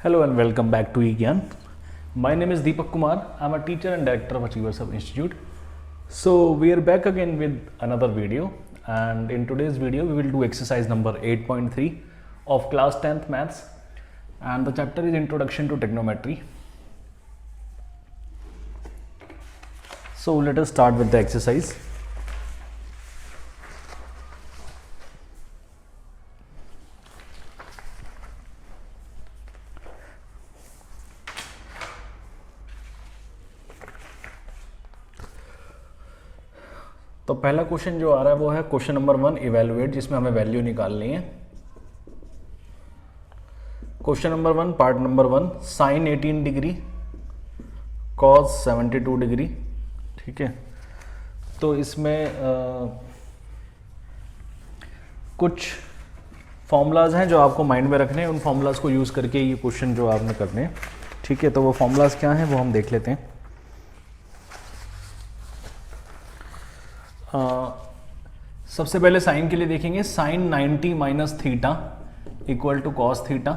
Hello and welcome back to eGyan. My name is Deepak Kumar. I'm a teacher and director of Achievers Hub Institute. So we are back again with another video, and in today's video we will do exercise number 8.3 of class 10th maths, and the chapter is Introduction to Trigonometry. So let us start with the exercise. तो पहला question जो आ रहा है वो है question number 1 evaluate, जिसमें हमें value निकालनी है। Question number 1 part number 1 sine 18 degree cos 72 degree. ठीक है, तो इसमें कुछ फॉर्मूलाज हैं जो आपको माइंड में रखने हैं। उन फॉर्मूलाज को यूज़ करके ये क्वेश्चन जो आपने करने हैं। ठीक है, तो वो फॉर्मूलाज क्या हैं वो हम देख लेते हैं। सबसे पहले साइन के लिए देखेंगे। Sine 90 minus theta equal to cos theta.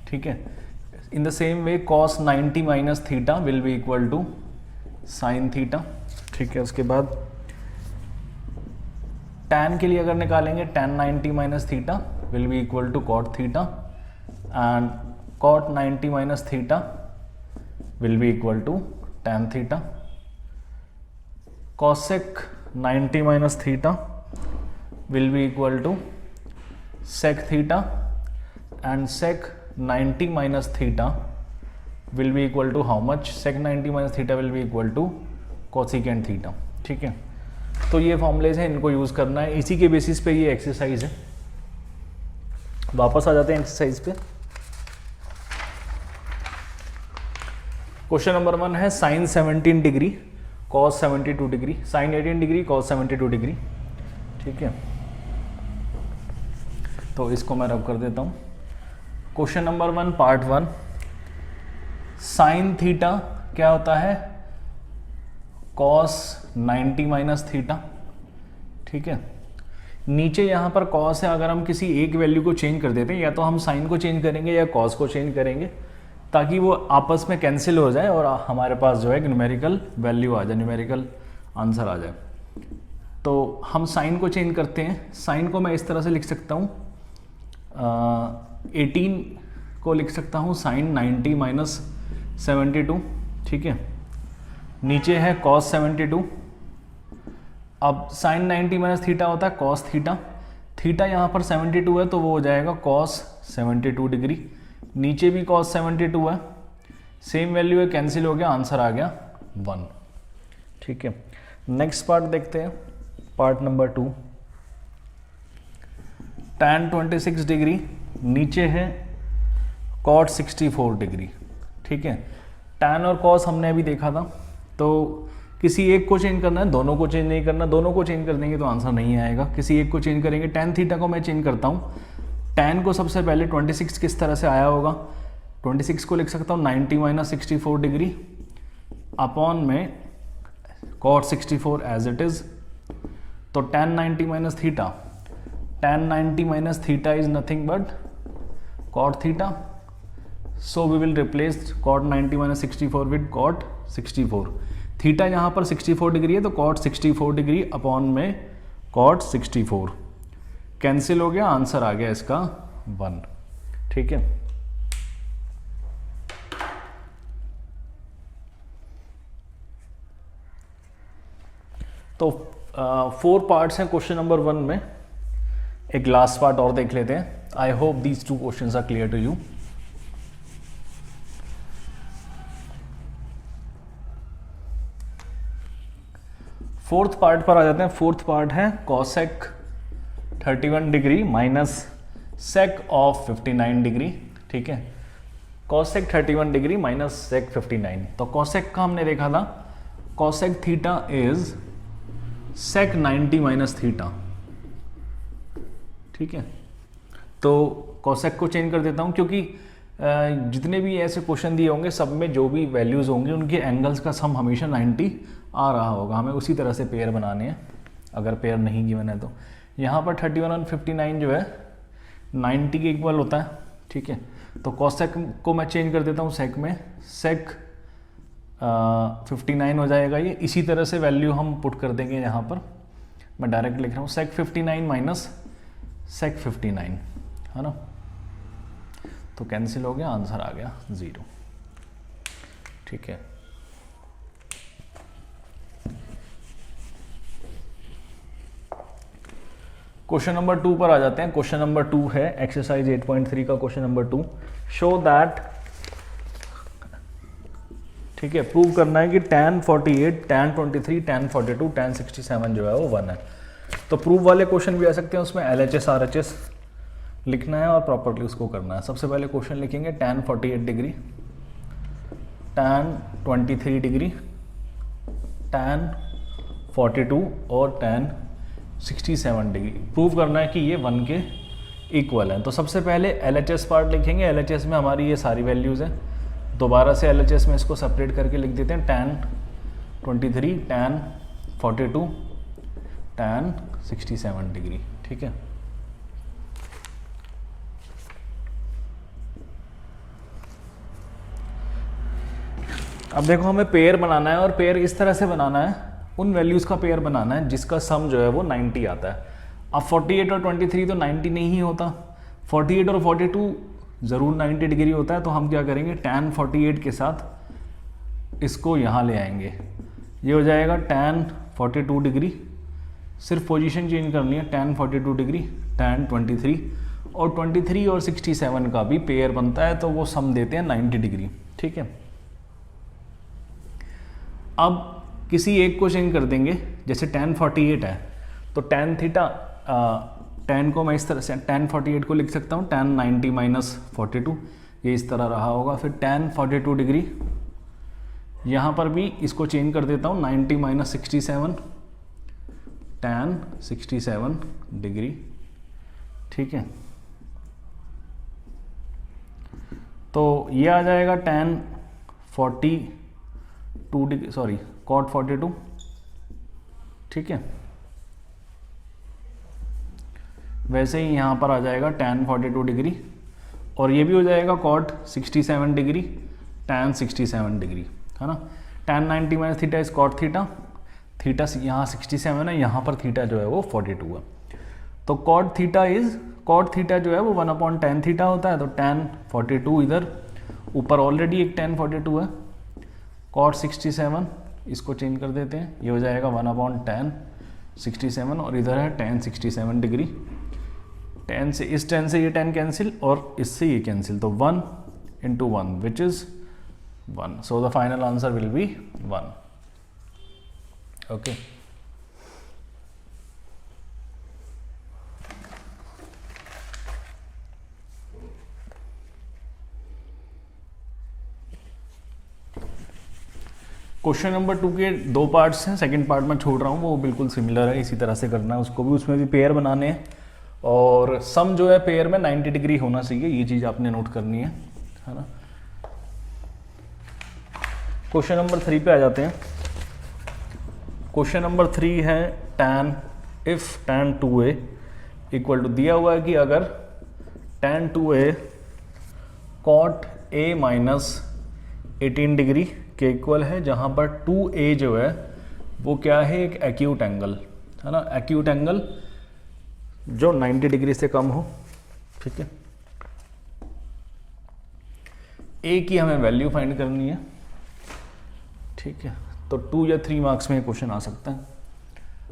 ठीक है, in the same way cos 90 minus theta will be equal to sine theta. ठीक है, उसके बाद tan के लिए अगर निकालेंगे tan 90 minus theta will be equal to cot theta, and cot 90 minus theta will be equal to tan theta. Cosec 90 minus theta will be equal to sec theta, and sec 90 minus theta will be equal to how much? Sec 90 minus theta will be equal to cosecant theta। ठीक है, तो ये formulas हैं, इनको use करना है। इसी के बेसिस पे ये एक्सरसाइज है। वापस आ जाते हैं एक्सरसाइज पे। क्वेश्चन नंबर 1 है sine 17 degree cos 72 degree, sine 18 degree cos 72 degree. ठीक है, तो इसको मैं रब कर देता हूँ। Question number 1 part 1 sine theta क्या होता है? Cos 90 minus theta. ठीक है, नीचे यहाँ पर कॉस है, अगर हम किसी एक वैल्यू को चेंज कर देते हैं, या तो हम साइन को चेंज करेंगे या कॉस को चेंज करेंगे, ताकि वो आपस में कैंसिल हो जाए और हमारे पास जो है न्यूमेरिकल वैल्यू आ जाए, न्यूमेरिकल आंसर आ जाए। तो हम साइन को चेंज करते हैं। साइन को मैं इस तरह से लिख सकता हूँ, 18 को लिख सकता हूँ साइन 90 माइनस 72। ठीक है, नीचे है कॉस 72। अब साइन 90 माइनस थीटा होता है कॉस थीटा। थीटा यहाँ पर 72 है तो वो हो जाएगा कॉस 72 डिग्री। नीचे भी कॉस 72 है, सेम वैल्यू है, कैंसिल हो गया, आंसर आ गया 1। ठीक है, नेक्स्ट पार्ट देखते हैं, पार्ट नंबर 2 tan 26 डिग्री, नीचे है cot 64 डिग्री। ठीक है, tan और cos हमने अभी देखा था, तो किसी एक को चेंज करना है, दोनों को चेंज नहीं करना। दोनों को चेंज कर देंगे तो आंसर नहीं आएगा, किसी एक को चेंज करेंगे। tan थीटा को मैं चेंज करता हूँ। tan को सबसे पहले 26 किस तरह से आया होगा? 26 को लिख सकता हूँ 90 माइनस 64 डिग्री अपॉन में cot 64 एज इट इज। तो tan 90 minus theta, tan 90 minus theta is nothing but cot theta. So we will replace cot 90 minus 64 with cot 64। Theta यहाँ पर 64 डिग्री है तो cot 64 डिग्री अपॉन में cot 64 cancel हो गया, answer आ गया इसका 1। ठीक है, तो 4 पार्ट्स हैं क्वेश्चन नंबर 1 में। एक लास्ट पार्ट और देख लेते हैं। I hope these 2 questions are clear to you. Fourth part पर आ जाते हैं। फोर्थ पार्ट है cosec 31 degree minus sec of 59 degree. ठीक है, कॉसेक 31 डिग्री माइनस सेक 59। तो कॉसेक का हमने देखा था, cosec theta is sec 90 minus theta. ठीक है, तो कॉसेक को चेंज कर देता हूँ, क्योंकि जितने भी ऐसे क्वेश्चन दिए होंगे सब में जो भी वैल्यूज़ होंगे उनके एंगल्स का सम हमेशा 90 आ रहा होगा। हमें उसी तरह से पेयर बनाने हैं, अगर पेयर नहीं गिवन है तो। यहाँ पर 31 और 59 जो है 90 के इक्वल होता है। ठीक है। तो कॉसेक को मैं चेंज कर देता हूँ सेक में, सेक 59 हो जाएगा ये। इसी तरह से वैल्यू हम पुट कर देंगे यहाँ पर, मैं डायरेक्ट लिख रहा हूँ सेक 59 माइनस सेक 59, है ना। तो कैंसिल हो गया, आंसर आ गया 0, ठीक है। क्वेश्चन नंबर 2 पर आ जाते हैं। क्वेश्चन नंबर 2 है एक्सरसाइज 8.3 का क्वेश्चन नंबर 2। शो दैट, ठीक है, प्रूव करना है कि tan 48, tan 23, tan 42, tan 67 जो है वो 1 है। तो प्रूव वाले क्वेश्चन भी आ सकते हैं, उसमें LHS RHS लिखना है और प्रॉपर्ली उसको करना है। सबसे पहले क्वेश्चन लिखेंगे tan 48 degree, tan 23 degree, tan 42 और tan 67 डिग्री। प्रूव करना है कि ये 1 के इक्वल है। तो सबसे पहले LHS पार्ट लिखेंगे। LHS में हमारी ये सारी वैल्यूज़ हैं। दोबारा से LHS में इसको सेपरेट करके लिख देते हैं, tan 23, tan 42, tan 67 डिग्री, ठीक है। अब देखो हमें पेयर बनाना है, और पेयर इस तरह से बनाना है, उन वैल्यूज़ का पेयर बनाना है जिसका सम जो है वो 90 आता है। अब 48 और 23 तो 90 नहीं होता, 48 और 42 ज़रूर 90 डिग्री होता है। तो हम क्या करेंगे, tan 48 के साथ इसको यहाँ ले आएंगे, ये हो जाएगा tan 42 डिग्री, सिर्फ पोजीशन चेंज करनी है, tan 42 डिग्री, tan 23, और 23 और 67 का भी पेयर बनता है, तो वो सम देते हैं 90 डिग्री, ठीक है। अब किसी एक को चेंज कर देंगे, जैसे tan 48 है तो tan थीटा, tan को मैं इस तरह से tan 48 को लिख सकता हूँ tan 90 माइनस 42, ये इस तरह रहा होगा। फिर tan 42 डिग्री, यहाँ पर भी इसको चेंज कर देता हूँ 90 माइनस 67, tan 67 डिग्री, ठीक है। तो ये आ जाएगा tan 42 डिग्री, सॉरी cot 42, ठीक है। वैसे ही यहाँ पर आ जाएगा tan 42 डिग्री, और ये भी हो जाएगा cot 67 डिग्री, tan 67 डिग्री, है ना। tan 90 minus theta is cot theta, theta यहाँ 67 है, यहाँ पर थीटा जो है वो 42 है। तो cot थीटा जो है वो 1/tan थीटा होता है। तो tan 42 इधर, ऊपर ऑलरेडी एक tan 42 है, cot 67 इसको चेंज कर देते हैं, ये हो जाएगा 1/tan 67, और इधर है tan 67 डिग्री। tan से, इस tan से ये tan कैंसिल और इससे ये कैंसिल, तो 1 into 1 which is 1, so the final answer will be 1, okay. Question number 2 के 2 पार्ट्स हैं, सेकंड पार्ट में छोड़ रहा हूँ, वो बिल्कुल सिमिलर है, इसी तरह से करना है उसको भी, उसमें भी पेयर बनाने हैं, और सम जो है पेयर में 90 डिग्री होना चाहिए, ये चीज़ आपने नोट करनी है ना। क्वेश्चन नंबर 3 पे आ जाते हैं। क्वेश्चन नंबर 3 है tan, if tan 2a equal to, दिया हुआ है कि अगर tan 2a cot a minus 18 degree के इक्वल है, जहाँ पर 2a जो है वो क्या है, एक एक्यूट एंगल है ना, एक्यूट एंगल जो 90 डिग्री से कम हो, ठीक है। a की हमें वैल्यू फाइंड करनी है, ठीक है। तो 2 या 3 मार्क्स में क्वेश्चन आ सकता है।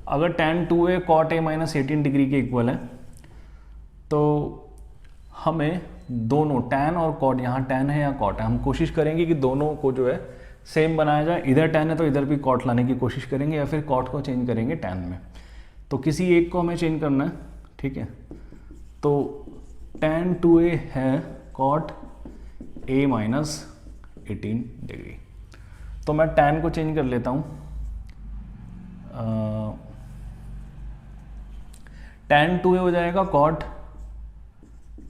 अगर tan 2a cot a minus 18 degree के इक्वल है, तो हमें दोनों tan और cot, यहाँ tan है या cot है, हम कोशिश करेंगे कि दोनों को जो है सेम बनाया जाए। इधर tan है तो इधर भी cot लाने की कोशिश करेंगे, या फिर cot को चेंज करेंगे tan में। तो किसी एक को हमें चेंज करना है, ठीक है। तो tan 2a है cot a माइनस 18 डिग्री, तो मैं tan को चेंज कर लेता हूँ, tan 2a हो जाएगा cot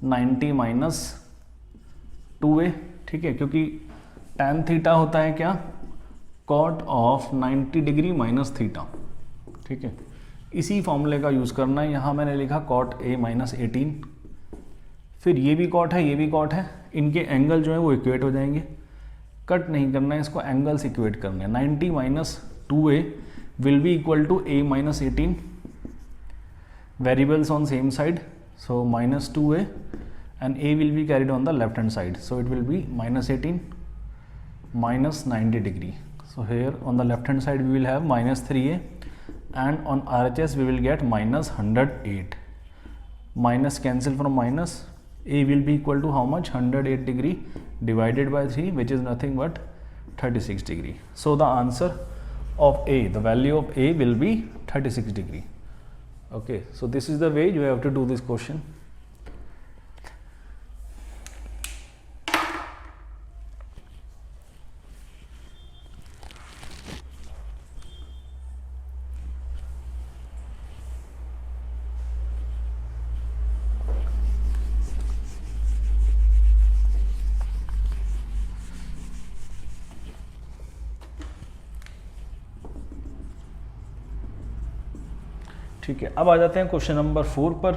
90 माइनस 2a, ठीक है, क्योंकि tan थीटा होता है क्या, cot of 90 degree minus theta, ठीक है। इसी फॉर्मूले का यूज़ करना है। यहाँ मैंने लिखा cot a माइनस 18, फिर ये भी कॉट है, ये भी कॉट है, इनके एंगल जो है वो इक्वेट हो जाएंगे। कट नहीं करना है इसको, एंगल्स इक्वेट करने हैं। 90 minus 2a will be equal to a minus 18, variables on same side, so minus 2a and a will be carried on the left hand side, so it will be minus 18 minus 90 degree. So here on the left hand side we will have minus 3a and on RHS we will get minus 108. Minus cancel from minus, a will be equal to how much? 108 degree divided by 3, which is nothing but 36 degree. So the answer of a, the value of a will be 36 degree. Okay, so this is the way you have to do this question. ठीक है, अब आ जाते हैं question number 4 पर।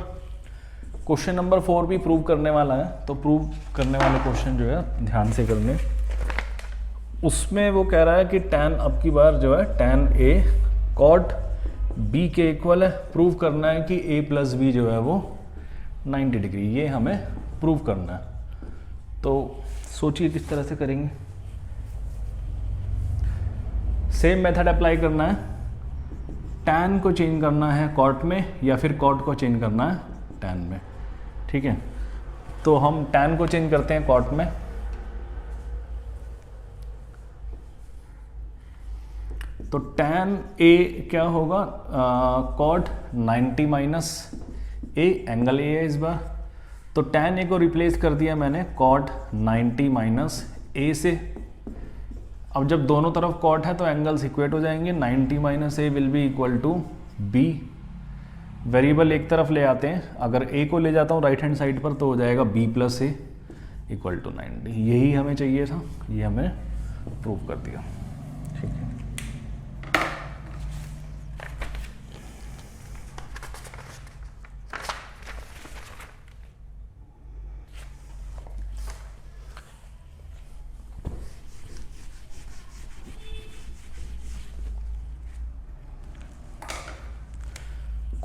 Question number 4 भी prove करने वाला है, तो प्रूव करने वाले क्वेश्चन जो है ध्यान से करने। उसमें वो कह रहा है कि tan अब की बार जो है tan a cot b के इक्वल है। प्रूव करना है कि a प्लस b जो है वो 90 डिग्री, ये हमें प्रूव करना है। तो सोचिए किस तरह से करेंगे। सेम मेथड अप्लाई करना है, tan को चेंज करना है cot में या फिर cot को चेंज करना है tan में। ठीक है, तो हम tan को चेंज करते हैं cot में। तो tan a क्या होगा? cot 90 minus a, angle a है इस बार। तो tan a को रिप्लेस कर दिया मैंने cot 90 माइनस a से। अब जब दोनों तरफ कॉट है तो एंगल्स इक्वेट हो जाएंगे। 90 minus A will be equal to B. Variable एक तरफ ले आते हैं, अगर ए को ले जाता हूँ राइट हैंड साइड पर तो हो जाएगा B plus A equal to 90। यही हमें चाहिए था, ये हमें प्रूव कर दिया। ठीक है,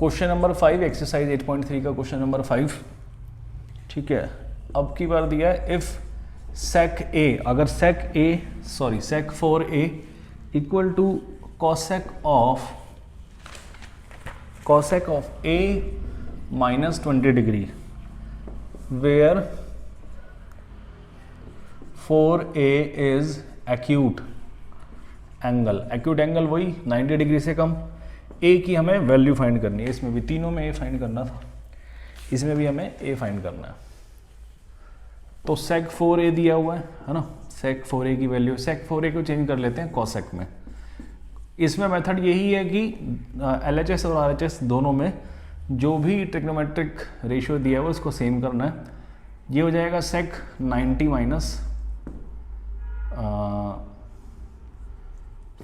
क्वेश्चन नंबर 5 एक्सरसाइज 8.3 का क्वेश्चन नंबर 5। ठीक है, अब की बार दिया है इफ sec a, अगर sec 4a equal to cosec of a minus 20 degree where 4a is acute angle वही 90 डिग्री से कम। ए की हमें वैल्यू फाइंड करनी है, इसमें भी तीनों में ए फाइंड करना था, इसमें भी हमें ए फाइंड करना है। तो sec 4a दिया हुआ है ना, sec 4a की वैल्यू, sec 4a को चेंज कर लेते हैं cosec में। इसमें मेथड यही है कि LHS और RHS दोनों में जो भी ट्रिग्नोमेट्रिक रेशियो दिया हुआ है उसको सेम करना है। ये हो जाएगा sec 90 माइनस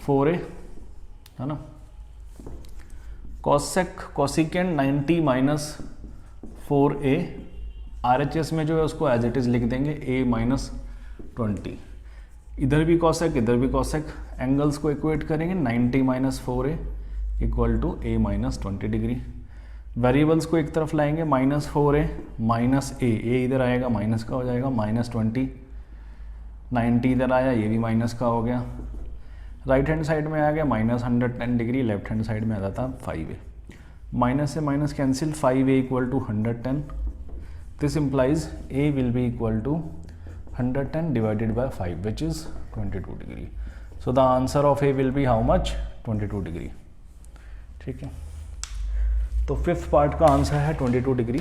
4a है ना, कॉसिकेंट 90 माइनस 4a। RHS में जो है उसको एज इट इज लिख देंगे a माइनस 20। इधर भी कॉसेक इधर भी कॉसेक, एंगल्स को इक्वेट करेंगे। 90 minus 4a equal to a minus 20 degree. Variables को एक तरफ लाएंगे, माइनस 4a माइनस a इधर आएगा माइनस का हो जाएगा माइनस 20। 90 इधर आया, ये भी माइनस का हो गया। राइट हैंड साइड में आ गया minus 110 degree, left hand side में आ जाता 5a। माइनस से minus cancel, 5a equal to 110। This implies a will be equal to 110 divided by 5 which is 22 degree. So the answer of a will be how much? 22 degree. ठीक है, तो fifth part का answer है 22 degree.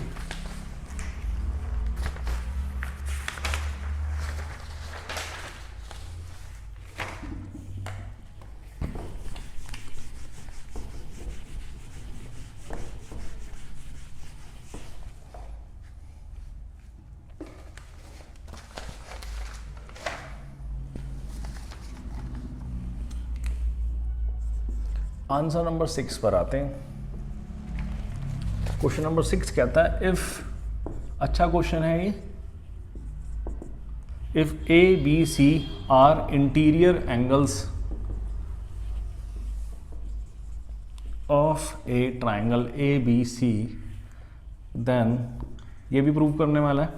Answer number 6 पर आते हैं। Question number 6 कहता है इफ अच्छा क्वेश्चन है ये। If A B C are interior angles of a triangle A B C, then ये भी प्रूव करने वाला है,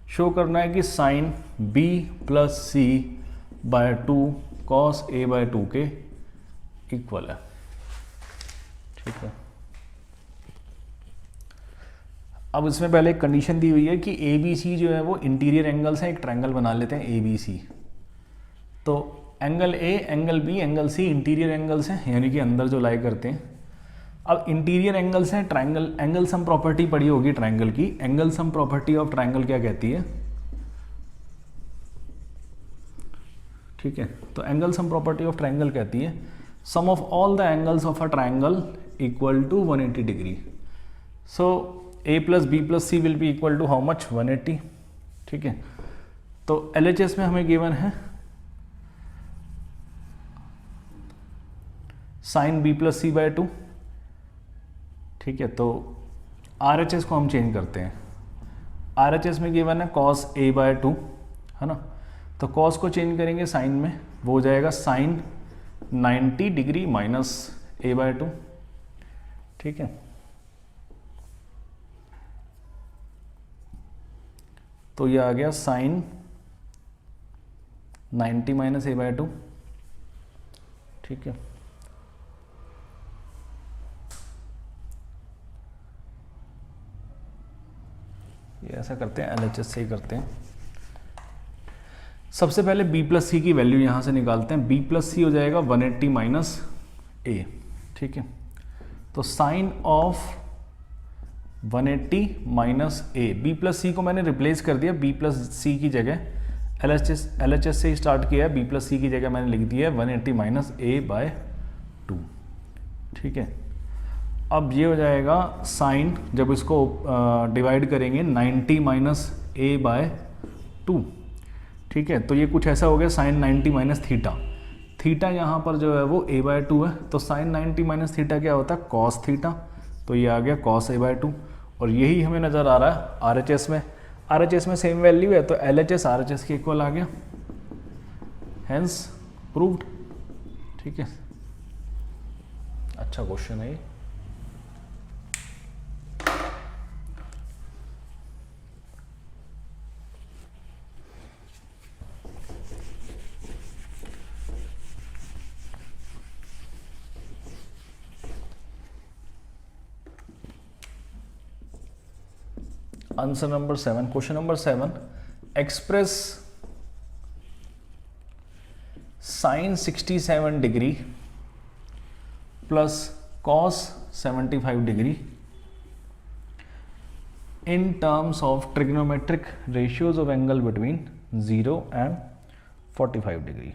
शो करना है कि sign B plus C by 2 cos A bye 2 के इक्वल है। ठीक है, अब इसमें पहले एक कंडीशन दी हुई है कि ए बी सी जो है वो इंटीरियर एंगल्स हैं, एक ट्रायंगल बना लेते हैं ए बी सी। तो angle A, angle B, angle C interior angles हैं, यानी कि अंदर जो लाई करते हैं। अब इंटीरियर एंगल्स हैं, ट्रायंगल, एंगल सम प्रॉपर्टी पड़ी होगी ट्रायंगल की। Angle sum property of triangle क्या कहती है? ठीक है, तो angle sum property of triangle कहती है sum of all the angles of a triangle equal to 180 degree. So A plus B plus C will be equal to how much? 180। ठीक है, तो LHS में हमें गिवन है sine B plus C by 2। ठीक है, तो RHS को हम चेंज करते हैं। RHS में गिवन है कॉस ए बाय 2, है ना, तो कॉस को चेंज करेंगे साइन में, वो हो जाएगा साइन 90 डिग्री माइनस ए बाय 2। ठीक है, तो ये आ गया साइन 90 माइनस ए बाय 2। ठीक है, ये ऐसा करते हैं, LHS से ही करते हैं। सबसे पहले b प्लस सी की वैल्यू यहाँ से निकालते हैं। b प्लस सी हो जाएगा 180 माइनस ए। ठीक है, तो sine of 180 minus A, B plus C को मैंने रिप्लेस कर दिया b प्लस सी की जगह। LHS से ही स्टार्ट किया है, b प्लस सी की जगह मैंने लिख दिया है 180 माइनस ए बाय 2। ठीक है, अब ये हो जाएगा साइन, जब इसको डिवाइड करेंगे 90 माइनस ए बाय 2। ठीक है, तो ये कुछ ऐसा हो गया साइन 90 माइनस थीटा। थीटा यहाँ पर जो है वो a बाय 2 है, तो साइन 90 माइनस थीटा क्या होता है? Cos theta. तो ये आ गया कॉस a बाय 2, और यही हमें नज़र आ रहा है RHS में। RHS में सेम वैल्यू है, तो LHS RHS के इक्वल आ गया, हेंस प्रूव्ड। ठीक है, अच्छा क्वेश्चन है ये। Answer number 7, question number 7, express sine 67 degree plus cos 75 degree in terms of trigonometric ratios of angle between 0 and 45 degree.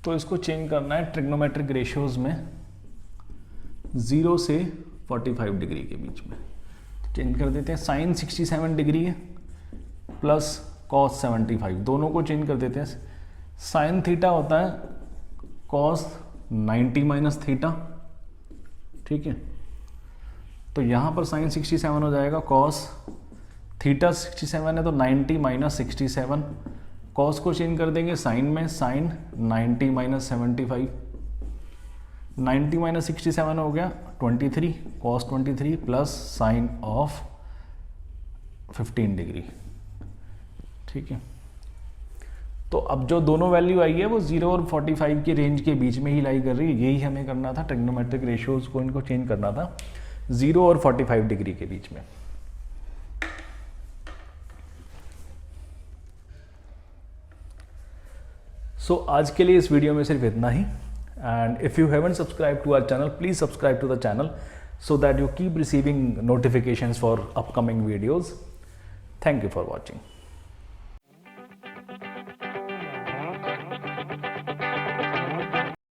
तो इसको चेंज करना है ट्रिग्नोमेट्रिक रेशियोज में 0 से 45 डिग्री के बीच में। चेंज कर देते हैं, साइन 67 डिग्री है प्लस कॉस 75, दोनों को चेंज कर देते हैं। साइन थीटा होता है कॉस 90 माइनस थीटा। ठीक है, तो यहाँ पर साइन 67 हो जाएगा कॉस थीटा 67 है तो 90 माइनस 67, कॉस को चेंज कर देंगे साइन में, साइन 90 माइनस 75, 90 माइनस 67 हो गया 23, cos 23 plus sign of 15 degree. ठीक है, तो अब जो दोनों वैल्यू आई है वो 0 और 45 की रेंज के बीच में ही लाई कर रही है। यही हमें करना था, ट्रिग्नोमेट्रिक रेशियोज को इनको चेंज करना था 0 और 45 डिग्री के बीच में। सो आज के लिए इस वीडियो में सिर्फ इतना ही, and if you haven't subscribe to our channel please subscribe to the channel so that you keep receiving notifications for upcoming videos. Thank you for watching.